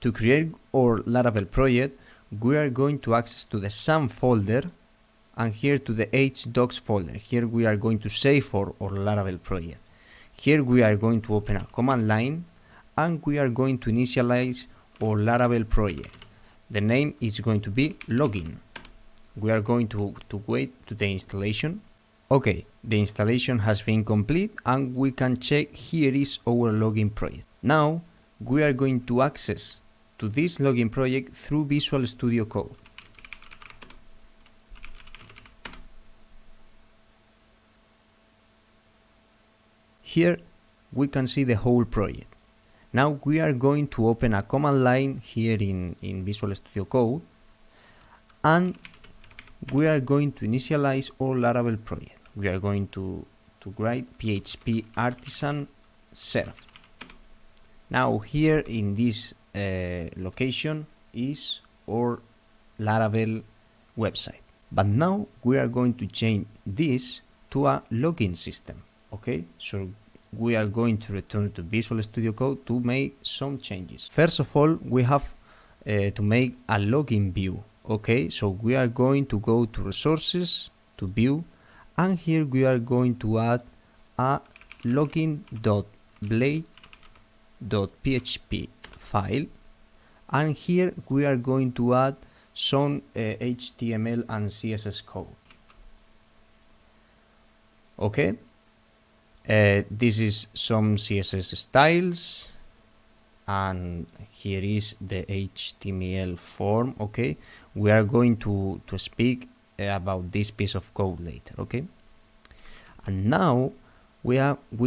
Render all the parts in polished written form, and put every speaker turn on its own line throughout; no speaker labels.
To create our Laravel project, we are going to access to the XAMPP folder and here to the Hdocs folder. Here we are going to save our Laravel project. Here we are going to open a command line and we are going to initialize our Laravel project. The name is going to be login. We are going to wait to the installation. Okay, the installation has been complete and we can check here is our login project. Now we are going to access to this login project through Visual Studio Code. Here we can see the whole project. Now we are going to open a command line here in Visual Studio Code and we are going to initialize our Laravel project. We are going to write PHP artisan serve. Now here in this location is our Laravel website. But now we are going to change this to a login system. Okay, so we are going to return to Visual Studio Code to make some changes. First of all, we have to make a login view. Okay, so we are going to go to resources, to view, and here we are going to add a login.blade.php file, and here we are going to add some HTML and CSS code. Okay, this is some CSS styles and here is the HTML form. Okay, we are going to speak about this piece of code later. Okay, and now we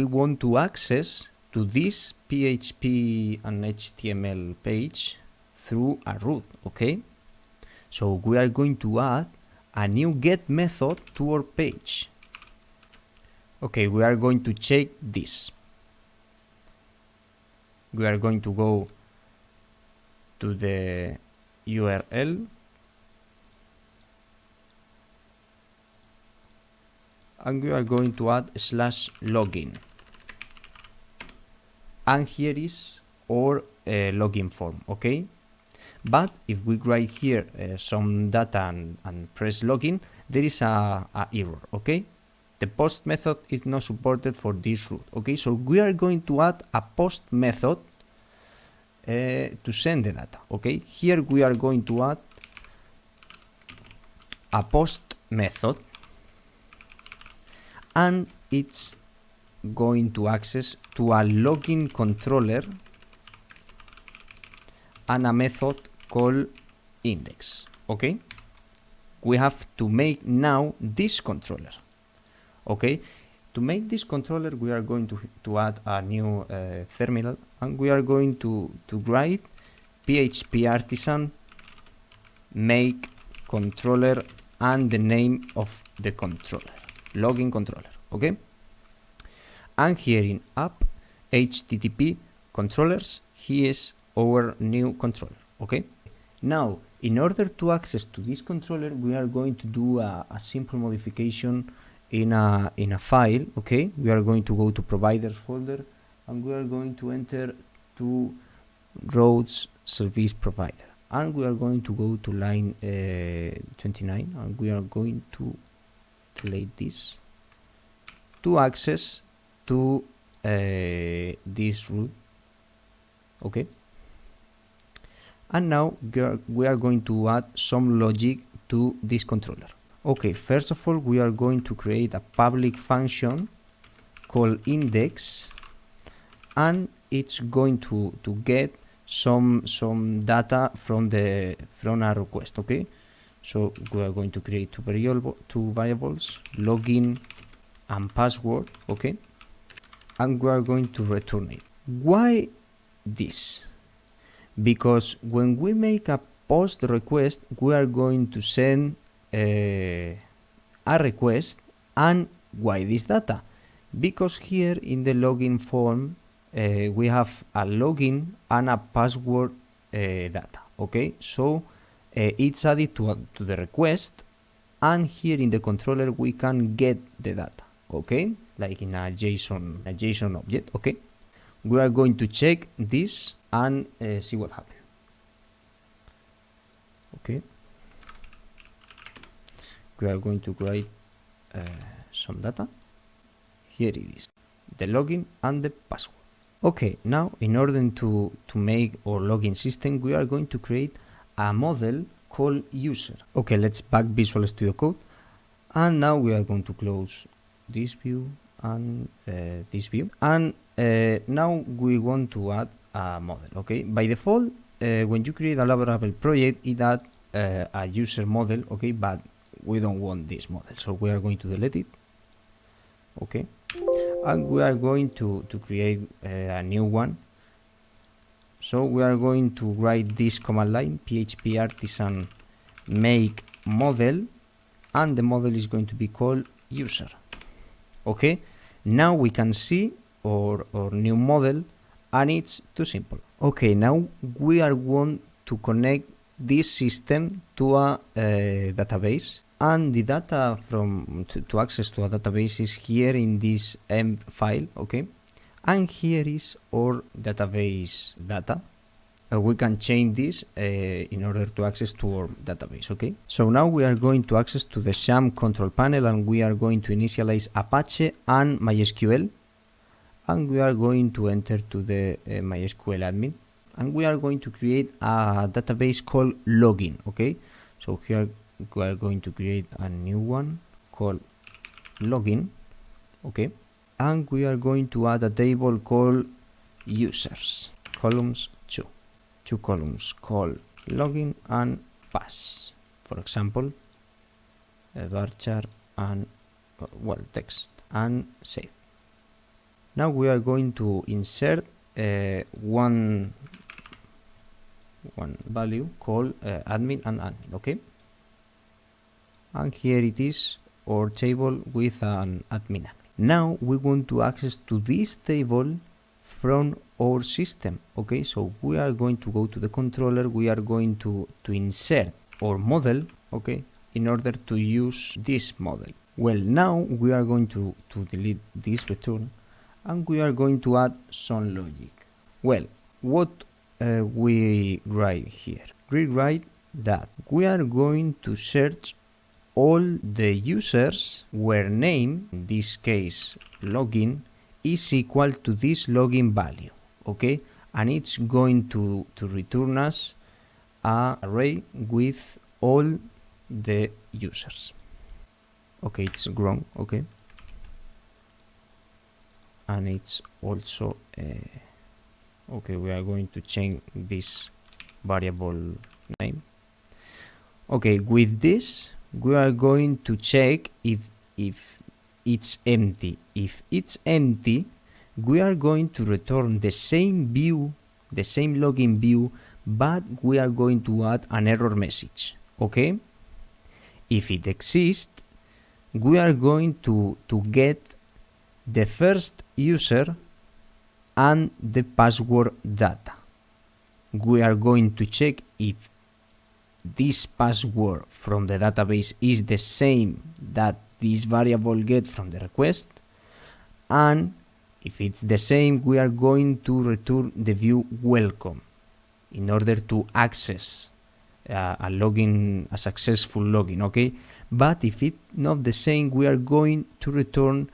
want to access to this PHP and HTML page through a root. Okay, so we are going to add a new get method to our page. Okay, we are going to check this. We are going to go to the URL and we are going to add /login, and here is our login form. Okay, but if we write here some data and press login, there is a error. Okay, the post method is not supported for this route. Okay, so we are going to add a post method to send the data. Okay, here we are going to add a post method and it's going to access to a login controller and a method called index. Okay, we have to make now this controller. Okay, to make this controller we are going to add a new terminal and we are going to write PHP artisan make controller and the name of the controller, login controller. Okay, and here in app http controllers, here is our new controller. Okay, now in order to access to this controller we are going to do a simple modification in a file. Okay, we are going to go to providers folder and we are going to enter to routes service provider and we are going to go to line 29 and we are going to delete this to access to this route. Okay, and now we are going to add some logic to this controller. Okay, first of all we are going to create a public function called index and it's going to get some data from a request. Okay, so we are going to create two variables, login and password. Okay, and we are going to return it. Why this? Because when we make a post request we are going to send a request. And why this data? Because here in the login form we have a login and a password data. Okay, so it's added to the request and here in the controller we can get the data. Okay, like in a JSON object. Okay, we are going to check this and see what happens. Okay, we are going to write some data. Here it is, the login and the password. Okay, now in order to make our login system, we are going to create a model called user. Okay, let's back Visual Studio Code, and now we are going to close this view and this view, and now we want to add a model. Okay, by default, when you create a Laravel project, it adds a user model. Okay, but we don't want this model, so we are going to delete it. Okay, and we are going to create a new one. So we are going to write this command line, php artisan make model, and the model is going to be called user. Okay, now we can see our new model, and it's too simple. Okay, now we are going to connect this system to a database, and the data to access to a database is here in this XAMPP file. Okay, and here is our database data. We can change this in order to access to our database. Okay, so now we are going to access to the XAMPP control panel, and we are going to initialize Apache and MySQL, and we are going to enter to the MySQL admin, and we are going to create a database called login. Okay, so here we are going to create a new one called login. Okay, and we are going to add a table called users, columns 2 columns called login and pass, for example varchar and text, and save. Now we are going to insert one value called admin and admin. Okay, and here it is, our table with an admin. Now we want to access to this table from our system. Okay, so we are going to go to the controller, we are going to insert our model. Okay, in order to use this model. Well, now we are going to delete this return, and we are going to add some logic. Well, what we write here? We write that we are going to search all the users where name, in this case login, is equal to this login value. Okay, and it's going to return us an array with all the users. Okay, it's grown. Okay, and it's also okay, we are going to change this variable name. Okay, with this we are going to check if it's empty. If it's empty, we are going to return the same view, the same login view, but we are going to add an error message. Okay, if it exists, we are going to get the first user and the password data. We are going to check if this password from the database is the same that this variable get from the request, and if it's the same, we are going to return the view welcome in order to access a login, a successful login. Okay, but if it's not the same, we are going to return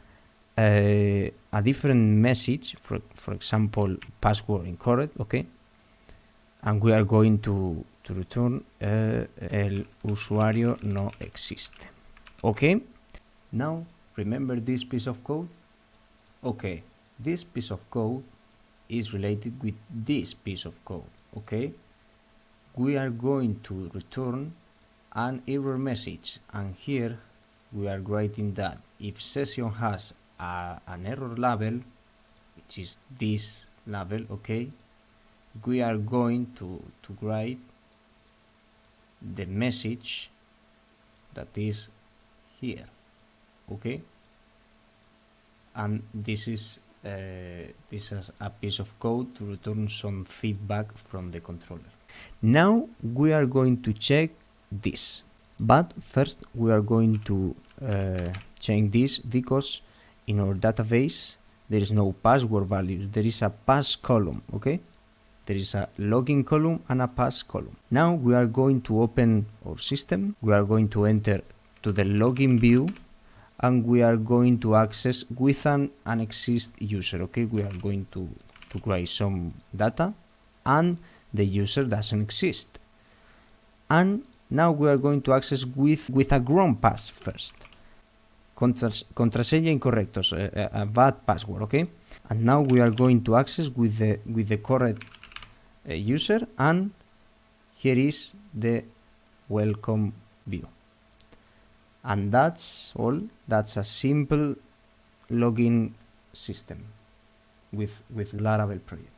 a different message, for example password incorrect. Okay, and we are going to return el usuario no existe. Okay, now remember this piece of code. Okay, this piece of code is related with this piece of code. Okay, we are going to return an error message, and here we are writing that if session has an error label, which is this label, okay, we are going to write the message that is here. Okay, and this is a piece of code to return some feedback from the controller. Now we are going to check this, but first we are going to change this, because in our database there is no password values, there is a pass column. Okay, There is a login column and a pass column. Now we are going to open our system. We are going to enter to the login view, and we are going to access with an unexist user. Okay, we are going to create some data, and the user doesn't exist. And now we are going to access with a wrong pass first. Contraseña incorrectos, a bad password. Okay, and now we are going to access with the correct user, and here is the welcome view. And that's all. That's a simple login system with Laravel project.